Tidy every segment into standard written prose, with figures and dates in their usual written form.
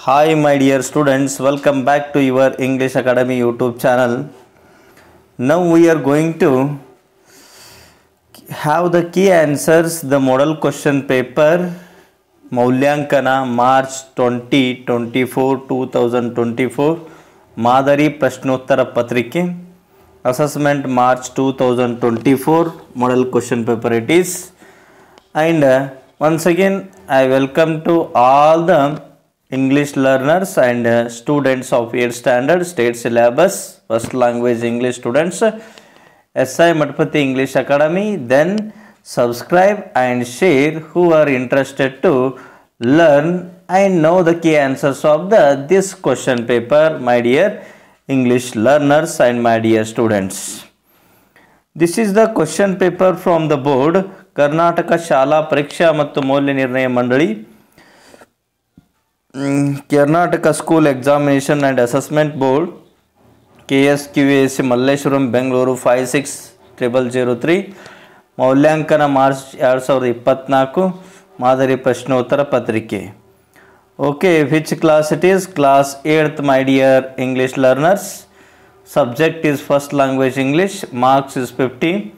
Hi my dear students, welcome back to your English Academy YouTube channel. Now we are going to have the key answers, the model question paper, Maulyankana March 2024 2024, Madari Prashnottara Patrike, Assessment March 2024, model question paper it is. And once again I welcome to all the English learners and students of 8th standard state syllabus first language English students SI Madhupati English Academy. Then subscribe and share who are interested to learn and know the key answers of this question paper, my dear English learners and my dear students. This is the question paper from the board Karnataka Shala Pariksha Mattu Maulya Nirnaya Mandali, Karnataka School Examination and Assessment Board, KSQAC Malleshwaram Bengaluru 560003, Maulyankana March 2024, Madari Prashnottara Patrike. Okay, which class it is? Class 8th, my dear English learners. Subject is first language English. Marks is 50.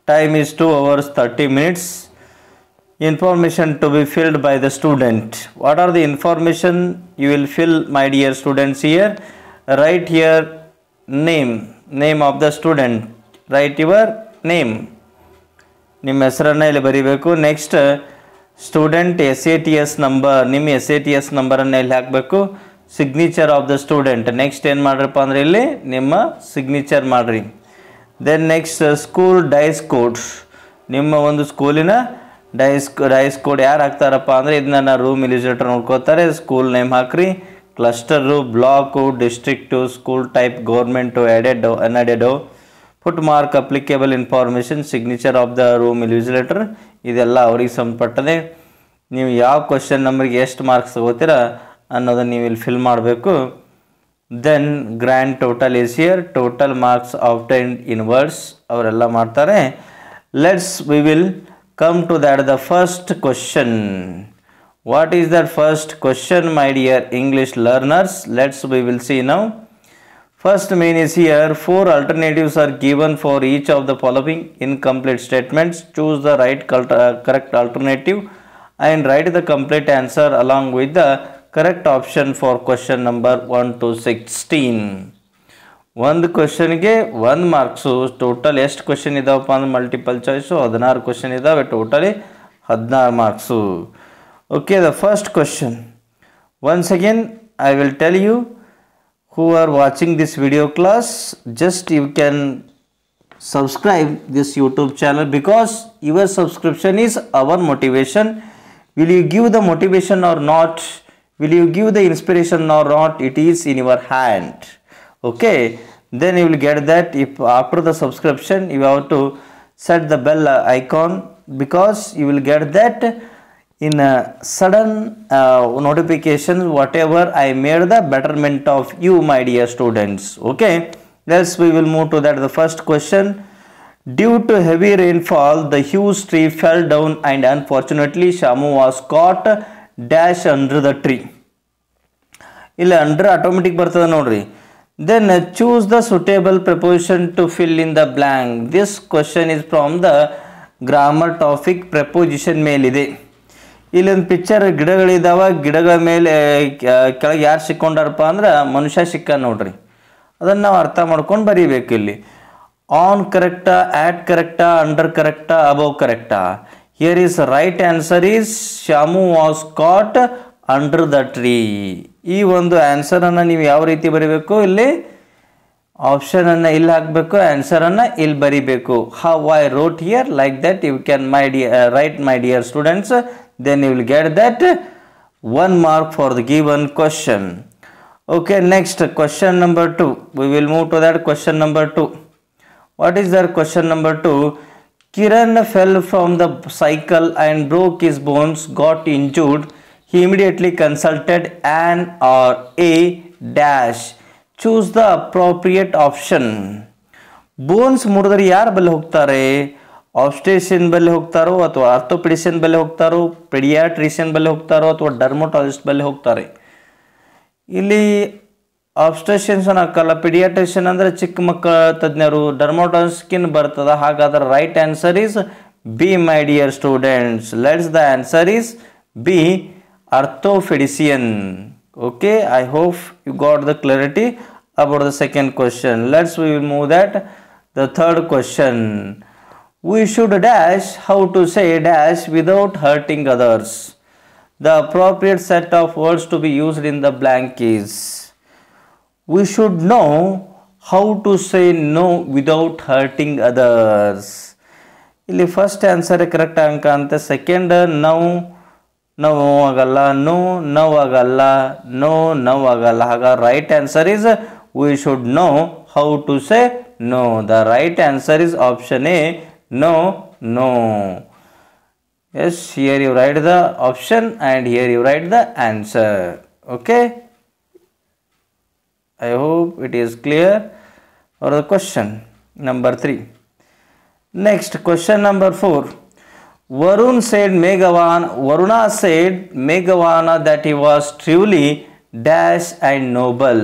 Time is 2 hours 30 minutes. Information to be filled by the student. What are the information you will fill, my dear students? Here write here name of the student. Write your name. ನಿಮ್ಮ ಹೆಸರನ್ನ ಇಲ್ಲಿ ಬರಿಬೇಕು. Next student SATS number, ನಿಮ್ಮ SATS ನಂಬರನ್ನು ಇಲ್ಲಿ ಹಾಕಬೇಕು. Signature of the student. Next ಏನು ಮಾಡ್ರಪ್ಪ ಅಂದರೆ ಇಲ್ಲಿ ನಿಮ್ಮ ಸಿಗ್ನೇಚರ್ ಮಾಡಿರಿ. Then next school DISE code, ನಿಮ್ಮ ಒಂದು ಸ್ಕೂಲಿನ ಡೈಸ್ ಕೋಡ್ ಯಾರು ಹಾಕ್ತಾರಪ್ಪ ಅಂದರೆ ಇದನ್ನ ರೂಮ್ ಇಲಿಜಿಲೇಟರ್ ನೋಡ್ಕೋತಾರೆ. ಸ್ಕೂಲ್ ನೇಮ್ ಹಾಕ್ರಿ. Cluster, block, district, school type, government, aided, unaided, put mark, applicable information, signature of the room invigilator, ಇದೆಲ್ಲ ಅವ್ರಿಗೆ ಸಂಬಂಧಪಟ್ಟದೆ. ನೀವು ಯಾವ ಕ್ವಶನ್ ನಂಬರ್ಗೆ ಎಷ್ಟು ಮಾರ್ಕ್ಸ್ ತಗೋತೀರಾ ಅನ್ನೋದನ್ನು ನೀವು ಇಲ್ಲಿ ಫಿಲ್ ಮಾಡಬೇಕು. Then grand total is here, total marks obtained in words ಅವರೆಲ್ಲ ಮಾಡ್ತಾರೆ. we will come to that, the first question. What is that first question, my dear English learners? We will see now. First main is here, 4 alternatives are given for each of the following incomplete statements. Choose the correct alternative and write the complete answer along with the correct option for question number 1 to 16. ಒಂದು ಕ್ವಶನ್ಗೆ 1 marks. Total ಎಷ್ಟು question ಇದಾವಪ್ಪ ಅಂದ್ರೆ multiple choice 16 question ಇದಾವೆ. Totally 16 marks. Okay, the first question. Once again I will tell you who are watching this video class, just you can subscribe this YouTube channel because your subscription is our motivation. Will you give the motivation or not? Will you give the inspiration or not? It is in your hand. Okay, then you will get that. If after the subscription you have to set the bell icon because you will get that in a sudden notification whatever I made the betterment of you, my dear students. Okay, we will move to that. The first question. Due to heavy rainfall, the huge tree fell down and unfortunately Shamu was caught dash under the tree. Illa under automatic bartada nodri. Then choose the suitable preposition to fill in the blank. This question is from the grammar topic preposition ಮೇಲಿದೆ. ಇಲ್ಲೊಂದು picture ಗಿಡಗಳಿದಾವ, ಗಿಡಗಳ ಮೇಲೆ ಕೆಳಗೆ ಯಾರು ಸಿಕ್ಕೊಂಡಾರಪ್ಪ ಅಂದ್ರೆ ಮನುಷ್ಯ ಸಿಕ್ಕ ನೋಡ್ರಿ. ಅದನ್ನು ನಾವು ಅರ್ಥ ಮಾಡ್ಕೊಂಡು ಬರೀಬೇಕು. ಇಲ್ಲಿ ಆನ್ ಕರೆಕ್ಟಾ, ಆಟ್ ಕರೆಕ್ಟಾ, ಅಂಡರ್ ಕರೆಕ್ಟಾ, ಅಬೌವ್ ಕರೆಕ್ಟಾ? Here is right answer is Shamu was cot under the tree. ಈ ಒಂದು ಆನ್ಸರನ್ನು ನೀವು ಯಾವ ರೀತಿ ಬರೀಬೇಕು? ಇಲ್ಲಿ ಆಪ್ಷನನ್ನು ಇಲ್ಲಿ ಹಾಕಬೇಕು, ಆನ್ಸರನ್ನು ಇಲ್ಲಿ ಬರೀಬೇಕು. How I wrote here like that you can write, my dear students. Then you will get that 1 mark for the given question. Okay, next question number 2. We will move to that question number 2. What is that question number 2? Kiran fell from the cycle and broke his bones, got injured. He immediately consulted an or a dash. Choose the appropriate option. Bones ಮುರಿದ್ರೆ ಯಾರು ಬಲ್ಲಿ ಹೋಗ್ತಾರೆ? ಆಬ್ಸ್ಟೇಷನ್ ಬಲ್ಲಿ ಹೋಗ್ತಾರೋ ಅಥವಾ orthopaedician ಬಲ್ಲಿ ಹೋಗ್ತಾರೋ, ಪೆಡಿಯಾಟ್ರಿಷಿಯನ್ ಬಲ್ಲಿ ಹೋಗ್ತಾರೋ ಅಥವಾ ಡರ್ಮೋಟಾಲಜಿಸ್ಟ್ ಬಲ್ಲಿ ಹೋಗ್ತಾರೆ? ಇಲ್ಲಿ ಆಬ್ಸ್ಟ್ರಷನ್ಸ್ ಹಾಕಲ್ಲ, ಪಿಡಿಯಾಟ್ರಿಷಿಯನ್ ಅಂದರೆ ಚಿಕ್ಕ ಮಕ್ಕಳ ತಜ್ಞರು, ಡರ್ಮೋಟಾಸ್ಕಿನ್ ಬರ್ತದ. ಹಾಗಾದ್ರೆ right answer is B my dear students. Let's the answer is B orthopedician. Okay, I hope you got the clarity about the second question. We will move that the third question. We should dash how to say dash without hurting others. The appropriate set of words to be used in the blank is. We should know how to say no without hurting others. ಇಲ್ಲಿ first answer correct ಅಂಕ ಅಂತ, second no ಆಗಲ್ಲ, no ಆಗಲ್ಲ, no ಆಗಲ್ಲ. ಹಾಗಾಗಿ right answer is we should know how to say no. The right answer is option A, no. Yes, here you write the option and here you write the answer. Okay, I hope it is clear for the question number 3. Next, question number 4. Varuna said Meghwana that he was truly dash and noble.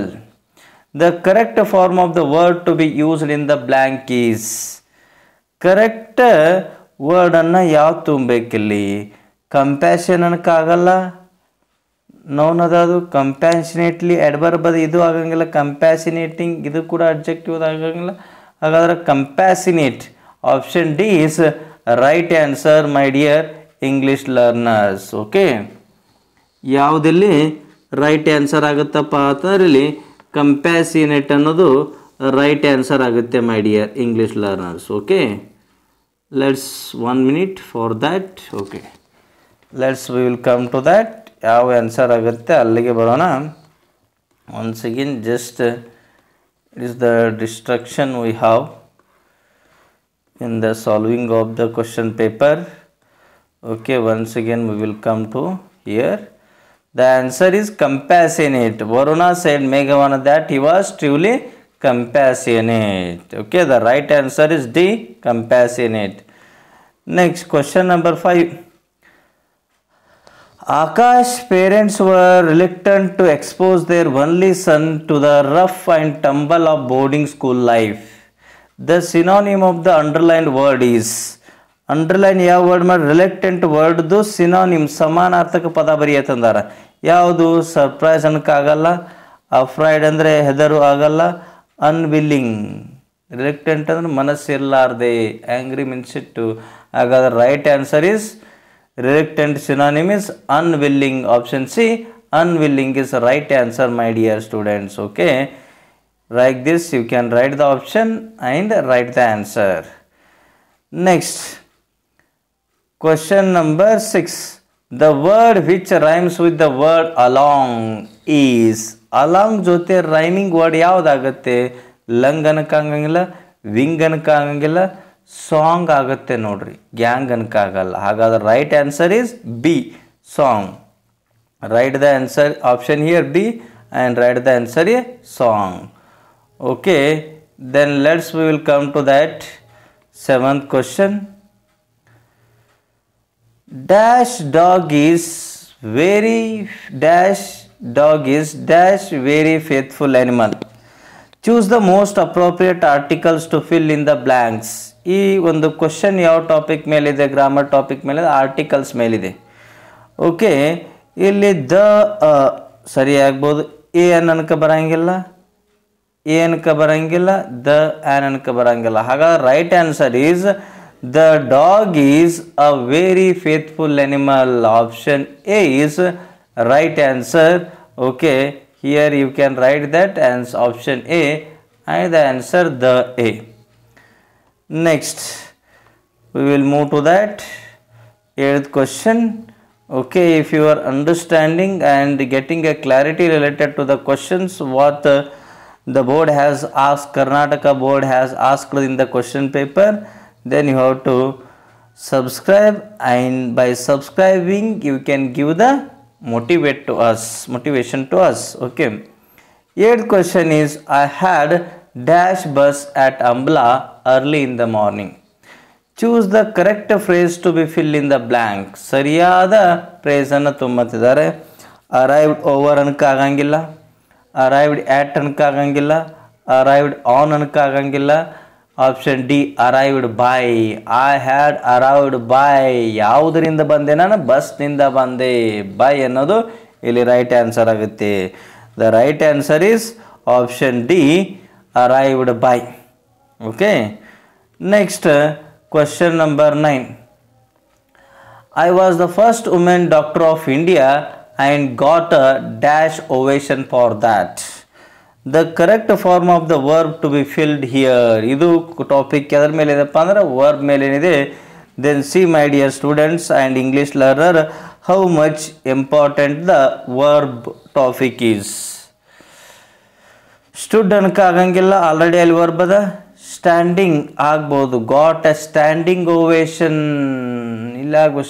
The correct form of the word to be used in the blank is. Correct word anna yav tumbekilli. Compassion anakagalla, noun adadu. Compassionately adverb adu idu agangilla. Compassionating idu kuda adjective agangilla. Hagadre compassionate. Option D is right answer, my dear English learners. Okay, ಯಾವುದಲ್ಲಿ right answer ಆಗುತ್ತಪ್ಪ ಅಂತಂದ್ರೆ ಇಲ್ಲಿ compassionate ಅನ್ನೋದು right answer ಆಗುತ್ತೆ, my dear English learners. Okay, let's 1 minute for that. Okay, we will come to that. ಯಾವ answer ಆಗುತ್ತೆ ಅಲ್ಲಿಗೆ ಬರೋಣ. Once again just it is the destruction we have in the solving of the question paper. Okay, once again we will come to here. The answer is compassionate. Varuna said Meghwana that he was truly compassionate. Okay, the right answer is D, compassionate. Next, question number 5. Akash parents were reluctant to expose their only son to the rough and tumble of boarding school life. The synonym of the underlined word is. Underline ಯಾವ word ಮಾಡಿ ರಿಲೆಕ್ಟೆಂಟ್ ವರ್ಡ್ದು synonym ಸಮಾನಾರ್ಥಕ ಪದ ಬರೆಯತ್ತಂದಾರ. ಯಾವುದು? Surprise ಅನ್ನಕ್ಕಾಗಲ್ಲ, afraid ಅಂದರೆ ಹೆದರು ಆಗಲ್ಲ, unwilling. ರಿಲೆಕ್ಟೆಂಟ್ ಅಂದ್ರೆ ಮನಸ್ಸಿರ್ಲಾರ್ದೆ, angry means it. ಹಾಗಾದ್ರೆ right answer is reluctant synonym is unwilling. Option C, unwilling is right answer, my dear students. Okay, like this you can write the option and write the answer. Next, question number 6. The word which rhymes with the word along is. along ಜೊತೆ rhyming word ಯಾವುದಾಗುತ್ತೆ? Lung ಅನ್ಕಾಗಂಗಿಲ್ಲ, wing ಅನ್ಕಾಗಂಗಿಲ್ಲ, song ಆಗುತ್ತೆ ನೋಡ್ರಿ, gang ಅನ್ಕಾಗಲ್ಲ. ಹಾಗಾದ್ರೆ right answer is B, song. Write the answer option here B and write the answer here song. Okay, then we will come to that 7th question. Dash dog is very faithful animal. Choose the most appropriate articles to fill in the blanks. ಈ ಒಂದು question ಯಾವ topic ಮೇಲಿದೆ? Grammar topic ಮೇಲಿದೆ, articles ಮೇಲಿದೆ. Okay, ಇಲ್ಲಿ the ಸರಿ ಆಗ್ಬೋದು, A ಅನ್ಕ ಬರಂಗಿಲ್ಲ, ಎ ಅನ್ಕ ಬರಂಗಿಲ್ಲ, ದ ಆನ್ ಅನ್ಕ ಬರಂಗಿಲ್ಲ. ಹಾಗಾದ್ರೆ right answer is the dog is a very faithful animal. Option A is right answer. Okay, here you can write that answer option A and the answer the A. Next, we will move to that 8th question. Okay, if you are understanding and getting a clarity related to the questions what the board has asked, Karnataka board has asked in the question paper, then you have to subscribe, and by subscribing you can give the motivation to us. Okay, 8th question is, I had dash bus at Ambla early in the morning. Choose the correct phrase to be filled in the blank. ಸರಿಯಾದ phrase ಅನ್ನು ತುಂಬುತ್ತಿದ್ದಾರೆ. Arrived over ಅನ್ಕ ಆಗಂಗಿಲ್ಲ, arrived at ಅನ್ನಕ್ಕಾಗಂಗಿಲ್ಲ, arrived on ಅನ್ನಕ್ಕಾಗಂಗಿಲ್ಲ. Option D arrived by. I had arrived by. ಯಾವುದರಿಂದ ಬಂದೆ ನಾನು? ಬಸ್ನಿಂದ ಬಂದೆ. ಬೈ ಅನ್ನೋದು ಇಲ್ಲಿ ರೈಟ್ ಆನ್ಸರ್ ಆಗುತ್ತೆ. The right answer is option D arrived by. Okay, next question number 9. I was the first woman doctor of India and got a dash ovation for that. The correct form of the verb to be filled here. ಇದು topic ಎದರ ಮೇಲೆ ಇದೆಪ್ಪ ಅಂದ್ರೆ verb ಮೇಲೆ ಏನಿದೆ. Then see my dear students and English learner how much important the verb topic is. Stood ಅನ್ನಕ್ಕಾಗಂಗಿಲ್ಲ, already ಅಲ್ಲಿ verb ಅದ. Standing ಆಗ್ಬೋದು, got a standing ovation. ಇಲ್ಲ ಆಗ್ಬೋದು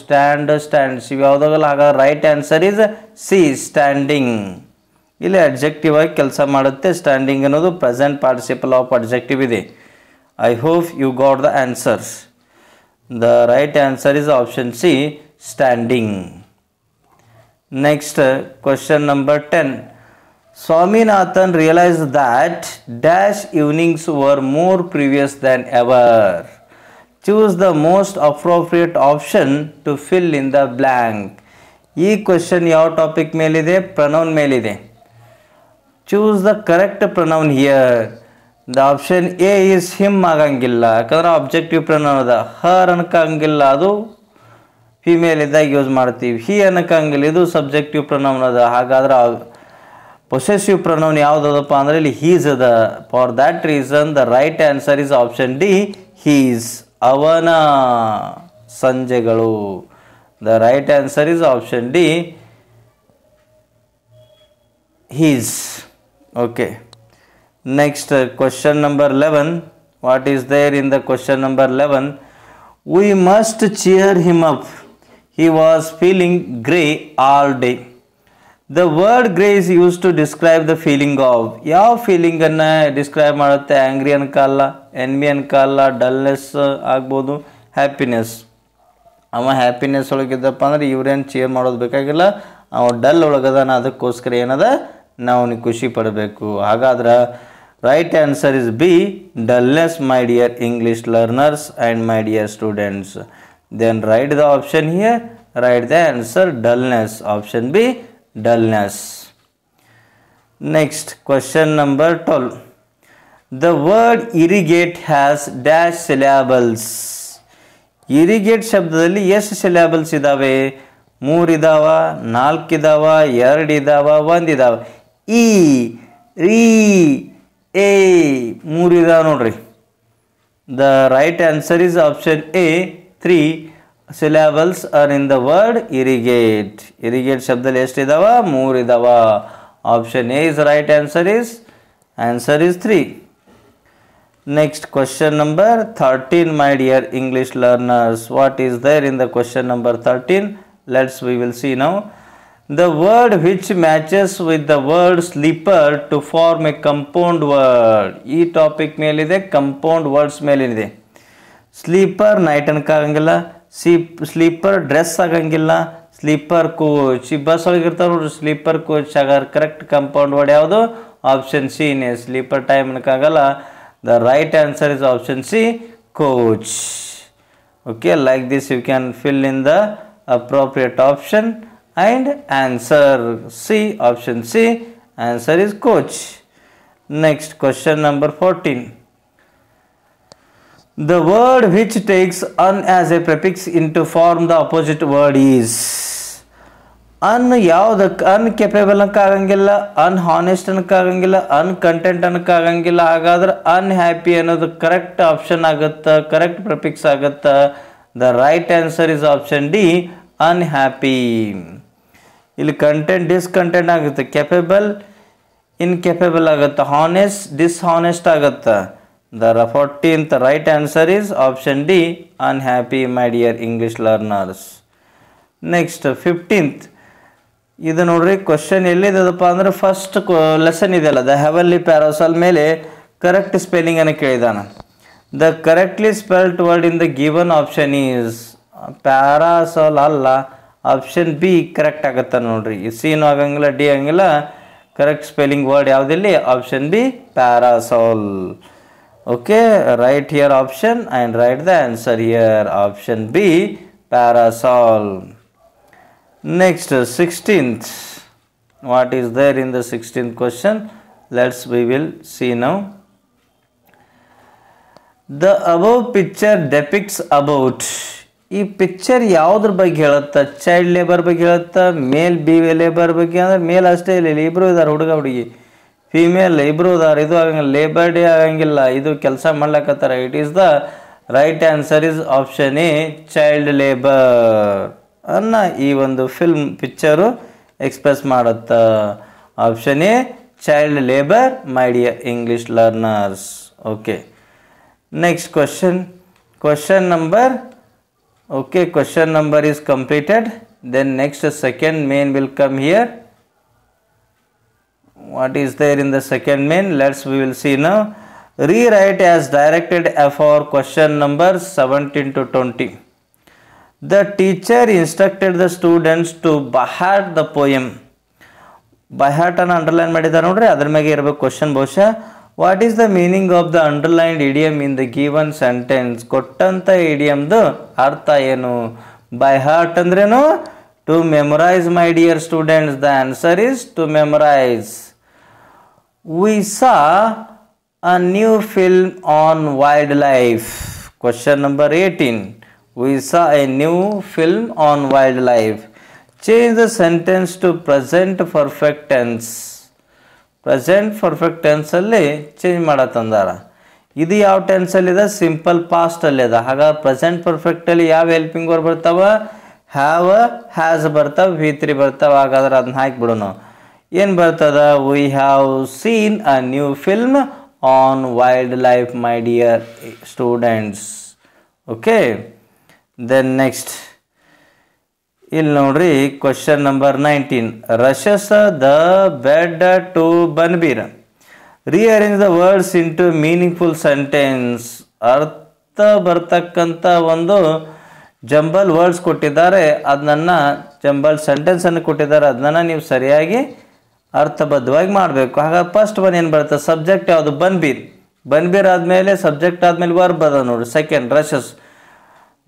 ಸ್ಟ್ಯಾಂಡ್ಸ್ ಇವು ಯಾವುದಾಗಲ್ಲ. ಹಾಗಾದ್ರೆ right answer is C standing. ಇಲ್ಲಿ ಅಡ್ಜೆಕ್ಟಿವ್ ಆಗಿ ಕೆಲಸ ಮಾಡುತ್ತೆ. ಸ್ಟ್ಯಾಂಡಿಂಗ್ ಅನ್ನೋದು ಪ್ರೆಸೆಂಟ್ ಪಾರ್ಟಿಸಿಪಲ್ ಆಫ್ ಅಡ್ಜೆಕ್ಟಿವ್ ಇದೆ. I hope you got the answers. The right answer is option C standing. Next question number 10. Swaminathan realized that dash evenings were more precious than ever. Choose the most appropriate option to fill in the blank. ಈ question ಯಾವ topic ಮೇಲಿದೆ? Pronoun ಮೇಲಿದೆ. Choose the correct pronoun here. The option A is him ಆಗಂಗಿಲ್ಲ, ಯಾಕಂದ್ರೆ objective pronoun ಅದ. ಹರ್ ಅನ್ನಕ್ಕಂಗಿಲ್ಲ, ಅದು female ಇದ್ದಾಗ use ಮಾಡ್ತೀವಿ. ಹಿ ಅನ್ನಕ್ಕಂಗಿಲ್ಲ, ಇದು ಸಬ್ಜೆಕ್ಟಿವ್ ಪ್ರನೌನ್ ಅದ. ಹಾಗಾದ್ರೆ ಪೊಸೆಸಿವ್ ಪ್ರನೌನ್ ಯಾವುದಪ್ಪ ಅಂದರೆ ಇಲ್ಲಿ ಹೀಸ್ ಅದ. For that reason the right answer is option D he's. ಅವನ ಸಂಜೆಗಳು. The right answer is option D he's. Okay, next question number 11. What is there in the question number 11? We must cheer him up. He was feeling grey all day. The word grey is used to describe the feeling of. ಯಾವ feeling ಅನ್ನ describe ಮಾಡುತ್ತೆ? Angry ಅನ್ಕಲ್ಲ, NV ಅನ್ಕಲ್ಲ, dullness ಆಗ್ಬೋದು, happiness. ಅವ happiness ಒಳಗಿದ್ದಪ್ಪ ಅಂದ್ರೆ ಇವ್ರೇನು chair ಮಾಡೋದು ಬೇಕಾಗಿಲ್ಲ. ಅವ ಡಲ್ ಒಳಗದಾನ, ಅದಕ್ಕೋಸ್ಕರ ಏನದ ನಾವು ಖುಷಿ ಪಡಬೇಕು. ಹಾಗಾದ್ರೆ right answer is B dullness, my dear English learners and my dear students. Then write the option here. Write the answer dullness. Option B dullness. Next question number 12. The word irrigate has dash syllables. irrigate ಶಬ್ದದಲ್ಲಿ ಎಷ್ಟು ಸಿಲಾಬಲ್ಸ್ ಇದಾವೆ? 3 ಇದಾವ, 4 ಇದಾವ, 2 ಇದಾವ, 1 ಇದಾವ. E ರಿ A 3 ಇದಾವ ನೋಡ್ರಿ. The right answer is option A 3 syllables are in the word irrigate. irrigate ಶಬ್ದದಲ್ಲಿ ಎಷ್ಟು ಇದಾವ? 3 ಇದಾವ. Option A is right answer is 3. Next question number 13, my dear English learners. What is there in the question number 13? We will see now. The word which matches with the word sleeper to form a compound word. ಈ topic ಮೇಲಿದೆ, compound words ಮೇಲಿದೆ. Sleeper night ಅನ್ಕಾಗಂಗಿಲ್ಲ, sleeper dress ಆಗಂಗಿಲ್ಲ, sleeper coach. ಈ bus ಒಳಗಿರ್ತಾವೆ ನೋಡ್ರಿ sleeper coach ಆಗಾರ. Correct compound word ಯಾವುದು? ಆಪ್ಷನ್ ಸಿನೇ. ಸ್ಲೀಪರ್ ಟೈಮ್ ಅನ್ಕಾಗಲ್ಲ. The right answer is option C coach. Okay, like this you can fill in the appropriate option and answer C. Option C. Answer is coach. Next question number 14. The word which takes un as a prefix into form the opposite word is. Un ಯಾವ್ದಕ್ಕೆ? ಅನ್ಕೇಪೇಬಲ್ ಅನ್ನಕ್ಕಾಗಂಗಿಲ್ಲ, ಅನ್ಹಾನೆಸ್ಟ್ ಅನ್ನಕ್ಕಾಗಂಗಿಲ್ಲ, ಅನ್ಕಂಟೆಂಟ್ ಅನ್ನಕ್ಕಾಗಂಗಿಲ್ಲ. ಹಾಗಾದ್ರೆ unhappy ಅನ್ನೋದು correct option ಆಗುತ್ತೆ, correct prefix ಆಗುತ್ತೆ. The right answer is option D unhappy. ಇಲ್ಲಿ content discontent ಆಗುತ್ತೆ, capable incapable ಆಗುತ್ತೆ, honest dishonest ಆಗುತ್ತೆ. The 14th right answer is option D unhappy, my dear English learners. Next 15th. ಇದು ನೋಡ್ರಿ question ಎಲ್ಲಿದಪ್ಪ ಅಂದ್ರೆ ಫಸ್ಟ್ ಲೆಸನ್ ಇದೆಯಲ್ಲ, ದ ಹೆವನ್ಲಿ ಪ್ಯಾರಾಸಾಲ್ ಮೇಲೆ ಕರೆಕ್ಟ್ ಸ್ಪೆಲ್ಲಿಂಗ್ ಅನ್ನು ಕೇಳಿದಾನ. The correctly spelled word in the given option is. Parasol ಅಲ್ಲ, option B correct ಆಗುತ್ತೆ ನೋಡ್ರಿ. ಸಿನೂ ಆಗಂಗಿಲ್ಲ, ಡಿ ಆಗಂಗಿಲ್ಲ. ಕರೆಕ್ಟ್ ಸ್ಪೆಲ್ಲಿಂಗ್ ವರ್ಡ್ ಯಾವುದಿಲ್ಲಿ? Option B parasol. Okay, write here option and write the answer here. Option B parasol. Next, 16th. What is there in the 16th question? We will see now. The above picture depicts about. ಈ picture ಯಾವುದ್ರ ಬಗ್ಗೆ ಹೇಳುತ್ತಾ? Child labour ಬಗ್ಗೆ ಹೇಳುತ್ತಾ? ಮೇಲ್ B labour ಬಗ್ಗೆ? ಅಂದರೆ ಮೇಲ್ ಅಷ್ಟೇ ಇಲ್ಲ, ಇಬ್ಬರು ಇದ್ದಾರೆ, ಹುಡುಗ ಹುಡುಗಿ. ಫೀಮೇಲ್ ಇಬ್ಬರು ಇದ್ದಾರೆ. ಇದು ಆಗಂಗಿಲ್ಲ, ಲೇಬರ್ ಡೇ ಆಗಂಗಿಲ್ಲ, ಇದು ಕೆಲಸ ಮಾಡ್ಲಕತ್ತಾರ. It is the right answer is option A, child labour ಅನ್ನ ಈ ಒಂದು ಫಿಲ್ಮ್ ಪಿಕ್ಚರು ಎಕ್ಸ್ಪ್ರೆಸ್ ಮಾಡುತ್ತಾ. Option A, child labour, my dear English learners. Okay, next question number. Okay, question number is completed. Then next second main will come here. What is there in the second main? We will see now. Rewrite as directed for question number 17 to 20. The teacher instructed the students to by heart the poem. By heart ಅನ್ನು underline ಮಾಡಿದ್ದಾರೆ ನೋಡ್ರಿ, ಅದ್ರ ಮ್ಯಾಗೆ ಇರಬೇಕು question ಬಹುಶಃ. What is the meaning of the underlined idiom in the given sentence? ಕೊಟ್ಟಂಥ ಇಡಿಯಮ್ದು ಅರ್ಥ ಏನು? ಬೈ ಹಾರ್ಟ್ ಅಂದ್ರೇನು? To memorise my dear students. The answer is to memorise. We saw a new film on wild life. Question number 18. We saw a new film on wildlife. Change the sentence to present perfect tense. Present perfect tense ಅಲ್ಲಿ change ಮಾಡತ್ತಂದಾರ. ಇದು ಯಾವ tense ಅಲ್ಲಿ ಇದೆ? Simple past ಅಲ್ಲಿ ಇದೆ. ಹಾಗಾದ್ರೆ present perfect ಅಲ್ಲಿ ಯಾವ ಹೆಲ್ಪಿಂಗ್ ವರ್ಡ್ ಬರ್ತಾವ? ಹ್ಯಾವ್, ಹ್ಯಾಸ್ ಬರ್ತಾವ, V3 ಬರ್ತಾವ. ಹಾಗಾದ್ರೆ ಅದನ್ನ ಹಾಕಿಬಿಡೋಣ. ಏನು ಬರ್ತದ? We have seen a new film on wild life my dear students. Okay, then next ಇಲ್ಲಿ ನೋಡ್ರಿ question number 19. Rushes the bed to Banbir. Rearrange the words into meaningful sentence. ಅರ್ಥ ಬರ್ತಕ್ಕಂಥ ಒಂದು ಜಂಬಲ್ ವರ್ಡ್ಸ್ ಕೊಟ್ಟಿದ್ದಾರೆ, ಅದನ್ನ ಜಂಬಲ್ ಸೆಂಟೆನ್ಸ್ ಅನ್ನು ಕೊಟ್ಟಿದ್ದಾರೆ, ಅದನ್ನ ನೀವು ಸರಿಯಾಗಿ ಅರ್ಥಬದ್ಧವಾಗಿ ಮಾಡಬೇಕು. ಹಾಗಾಗಿ ಫಸ್ಟ್ ಒನ್ ಏನು ಬರುತ್ತೆ? ಸಬ್ಜೆಕ್ಟ್ ಯಾವುದು? ಬನ್ಬೀರ್. ಬನ್ಬೀರ್ ಆದಮೇಲೆ ಸಬ್ಜೆಕ್ಟ್ ಆದಮೇಲೆ ವರ್ಬ್ ಅದ ನೋಡ್ರಿ. Second rushes.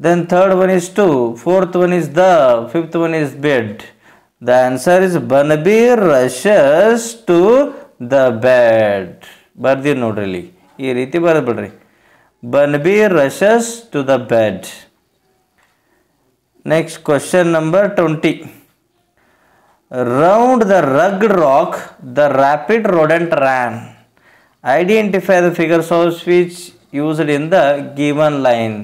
Then third one is to, fourth one is the, fifth one is bed. The answer is Banbir rushes to the bed. ಬರ್ದಿ ನೋಡ್ರಿ ಇಲ್ಲಿ ಈ ರೀತಿ ಬರೆದ್ಬಿಡ್ರಿ. Banbir rushes to the bed. Next question number 20. Round the rugged rock, the rapid rodent ran. Identify the figures of speech used in the given line.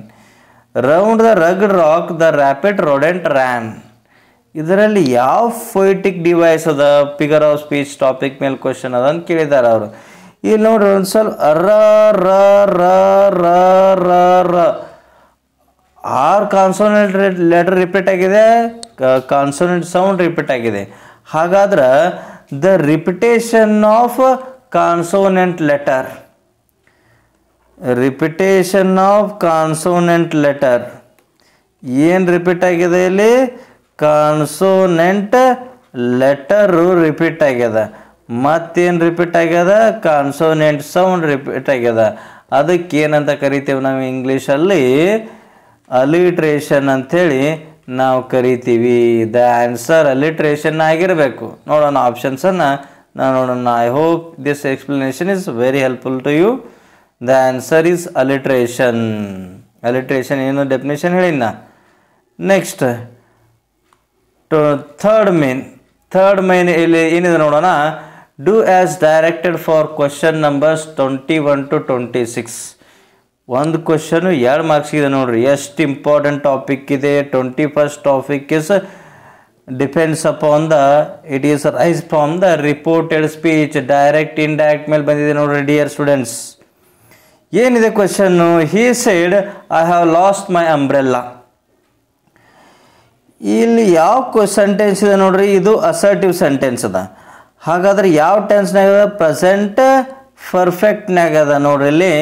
Round the rugged rock the rapid rodent ran. ಇದರಲ್ಲಿ ಯಾವ poetic device ಅದ? Figure of speech topic ಮೇಲೆ question ಅದ ಅಂತ ಕೇಳಿದ್ದಾರೆ ಅವರು. ಇಲ್ಲಿ ನೋಡ್ರಿ ಒಂದು ಸ್ವಲ್ಪ ಆರ್ ಕಾನ್ಸೋನೆಂಟ್ ಲೆಟರ್ ರಿಪೀಟ್ ಆಗಿದೆ, ಕಾನ್ಸೋನೆಂಟ್ ಸೌಂಡ್ ರಿಪೀಟ್ ಆಗಿದೆ. ಹಾಗಾದ್ರೆ the repetition of consonant letter, repetition of consonant letter ಏನು ರಿಪೀಟ್ ಆಗಿದೆ ಇಲ್ಲಿ? ಕಾನ್ಸೋನೆಂಟ್ ಲೆಟರು ರಿಪೀಟ್ ಆಗ್ಯದ. ಮತ್ತೇನು ರಿಪೀಟ್ ಆಗ್ಯದ? ಕಾನ್ಸೋನೆಂಟ್ ಸೌಂಡ್ ರಿಪೀಟ್ ಆಗ್ಯದ. ಅದಕ್ಕೆ ಏನಂತ ಕರಿತೀವಿ ನಾವು ಇಂಗ್ಲೀಷಲ್ಲಿ? ಅಲಿಟ್ರೇಷನ್ ಅಂಥೇಳಿ ನಾವು ಕರಿತೀವಿ. ದ ಆನ್ಸರ್ ಅಲಿಟ್ರೇಷನ್ ಆಗಿರಬೇಕು. ನೋಡೋಣ ಆಪ್ಷನ್ಸನ್ನು ನಾವು ನೋಡೋಣ. I hope this explanation is very helpful to you. The answer is alliteration. Alliteration ಏನು ಡೆಫಿನೇಷನ್ ಹೇಳಿನ. ನೆಕ್ಸ್ಟ್ ಥರ್ಡ್ ಮೈನ್ ಇಲ್ಲಿ ಏನಿದೆ ನೋಡೋಣ. Do as directed for question numbers 21 to 26. ಒಂದು ಕ್ವಶನು 2 ಮಾರ್ಕ್ಸ್ ಇದೆ ನೋಡ್ರಿ. ಎಷ್ಟು ಇಂಪಾರ್ಟೆಂಟ್ ಟಾಪಿಕ್ ಇದೆ. 21st topic is depends upon the, it is rise from the reported speech. Direct indirect ಮೇಲೆ ಬಂದಿದೆ ನೋಡ್ರಿ ಡಿಯರ್ ಸ್ಟೂಡೆಂಟ್ಸ್. ಏನಿದೆ question? He said I have lost my umbrella. ಇಲ್ಲಿ ಯಾವ ಸೆಂಟೆನ್ಸ್ ಇದೆ ನೋಡ್ರಿ? ಇದು ಅಸರ್ಟಿವ್ ಸೆಂಟೆನ್ಸ್ ಅದ. ಹಾಗಾದ್ರೆ ಯಾವ ಟೆನ್ಸ್ನಾಗ ಅದ? ಪ್ರೆಸೆಂಟ್ ಪರ್ಫೆಕ್ಟ್ನಾಗ ಅದ ನೋಡ್ರಿ. ಇಲ್ಲಿ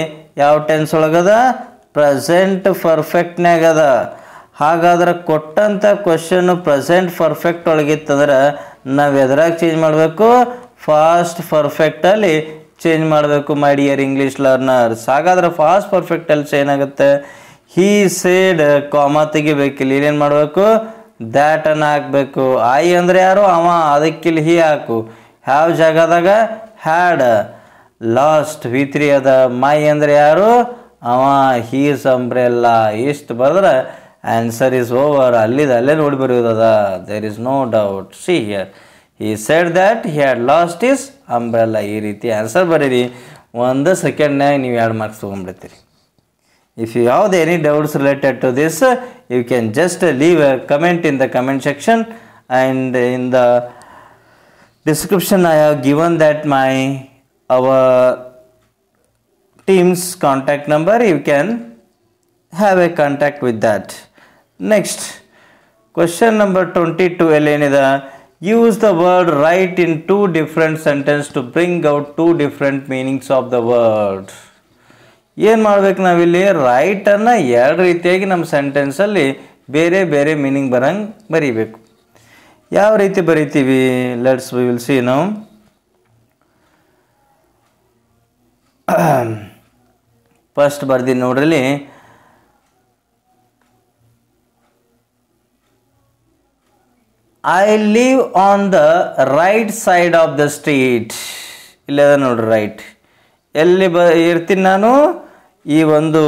ಯಾವ ಟೆನ್ಸ್ ಒಳಗದ? ಪ್ರೆಸೆಂಟ್ ಪರ್ಫೆಕ್ಟ್ನಾಗ ಅದ. ಹಾಗಾದ್ರೆ ಕೊಟ್ಟಂಥ ಕ್ವಶನ್ನು ಪ್ರೆಸೆಂಟ್ ಪರ್ಫೆಕ್ಟ್ ಒಳಗಿತ್ತಂದ್ರೆ ನಾವು ಎದ್ರಾಗ ಚೇಂಜ್ ಮಾಡಬೇಕು? ಫಾಸ್ಟ್ ಪರ್ಫೆಕ್ಟಲ್ಲಿ ಚೇಂಜ್ ಮಾಡಬೇಕು ಮೈ ಡಿಯರ್ ಇಂಗ್ಲೀಷ್ ಲರ್ನರ್ಸ್. ಹಾಗಾದ್ರೆ ಫಾಸ್ಟ್ ಪರ್ಫೆಕ್ಟಲ್ಲಿ ಏನಾಗುತ್ತೆ, ಹೀ ಸೇಡ್ ಕಾಮ ತೆಗಿಬೇಕಿಲ್ಲ, ಇಲ್ಲೇನು ಮಾಡಬೇಕು, ದ್ಯಾಟ್ ಅನ್ನು ಹಾಕಬೇಕು. ಐ ಅಂದರೆ ಯಾರು, ಅವ, ಅದಕ್ಕಿಲ್ಲಿ ಹೀ ಹಾಕು. ಹ್ಯಾವ್ ಜಾಗದಾಗ ಹ್ಯಾಡ್. ಲಾಸ್ಟ್ V3 ಅದ. ಮೈ ಅಂದರೆ ಯಾರು, ಅವ, ಹೀಸ್ ಅಂಬ್ರೆಲ್ಲ. ಇಷ್ಟು ಬರೆದ್ರೆ ಆನ್ಸರ್ ಈಸ್ ಓವರ್. ಅಲ್ಲೇ ನೋಡಿ ಬರೆಯೋದದ. There is no doubt. See here, he said that he had lost is umbrella. ಈ ರೀತಿ ಆನ್ಸರ್ ಬರೀರಿ. 1 ಸೆಕೆಂಡ್ನಾಗ ನೀವು 2 ಮಾರ್ಕ್ಸ್ ತೊಗೊಂಡ್ಬಿಡ್ತೀರಿ. If you have any doubts related to this, you can just leave a comment in the comment section, and in the description I have given that our team's contact number. You can have a contact with that. Next, question number 22 elenida, use the word right in 2 different sentences to bring out 2 different meanings of the word. ಏನು ಮಾಡ್ಬೇಕು, ನಾವಿಲ್ಲಿ ರೈಟನ್ನು 2 ರೀತಿಯಾಗಿ ನಮ್ಮ ಸೆಂಟೆನ್ಸಲ್ಲಿ ಬೇರೆ ಬೇರೆ meaning ಬರಂಗೆ ಬರೀಬೇಕು. ಯಾವ ರೀತಿ ಬರಿತೀವಿ, let's we will see now. First ಬರ್ದೀನಿ ನೋಡ್ರಿ, I live on the right side of the street. ಇಲ್ಲದ ನೋಡ್ರಿ ರೈಟ್. ಎಲ್ಲಿ ಇರ್ತೀನಿ ನಾನು, ಈ ಒಂದು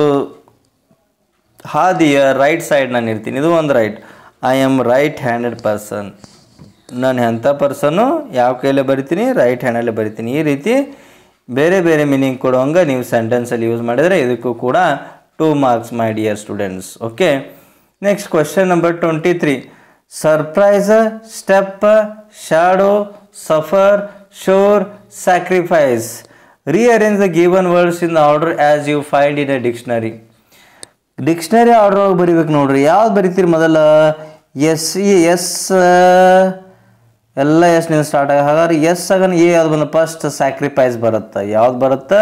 ಹಾದಿಯ ರೈಟ್ ಸೈಡ್ ನಾನು ಇರ್ತೀನಿ. ಇದು ಒಂದು right. I am right handed person. ನಾನು ಎಂಥ ಪರ್ಸನ್ನು, ಯಾವ ಕೈಯಲ್ಲೇ ಬರಿತೀನಿ, ರೈಟ್ ಹ್ಯಾಂಡಲ್ಲೇ ಬರಿತೀನಿ. ಈ ರೀತಿ ಬೇರೆ ಬೇರೆ ಮೀನಿಂಗ್ ಕೊಡುವಂಗೆ ನೀವು ಸೆಂಟೆನ್ಸಲ್ಲಿ ಯೂಸ್ ಮಾಡಿದರೆ ಇದಕ್ಕೂ ಕೂಡ 2 marks my dear students. Okay, next question number 23. Surprise, step, shadow, suffer, sure, sacrifice. Rearrange the given words in the order as you find in a dictionary. Dictionary order ಒಳಗೆ ಬರಿಬೇಕು ನೋಡ್ರಿ. ಯಾವ್ದು ಬರಿತೀರಿ ಮೊದಲ, S ಎಲ್ಲ ಎಸ್ನಿಂದ start ಆಗ. ಹಾಗಾದ್ರೆ S ಆಗನ A ಯಾವ್ದು ಬಂದ, ಫಸ್ಟ್ ಸ್ಯಾಕ್ರಿಫೈಸ್ ಬರುತ್ತೆ. ಯಾವ್ದು ಬರುತ್ತೆ,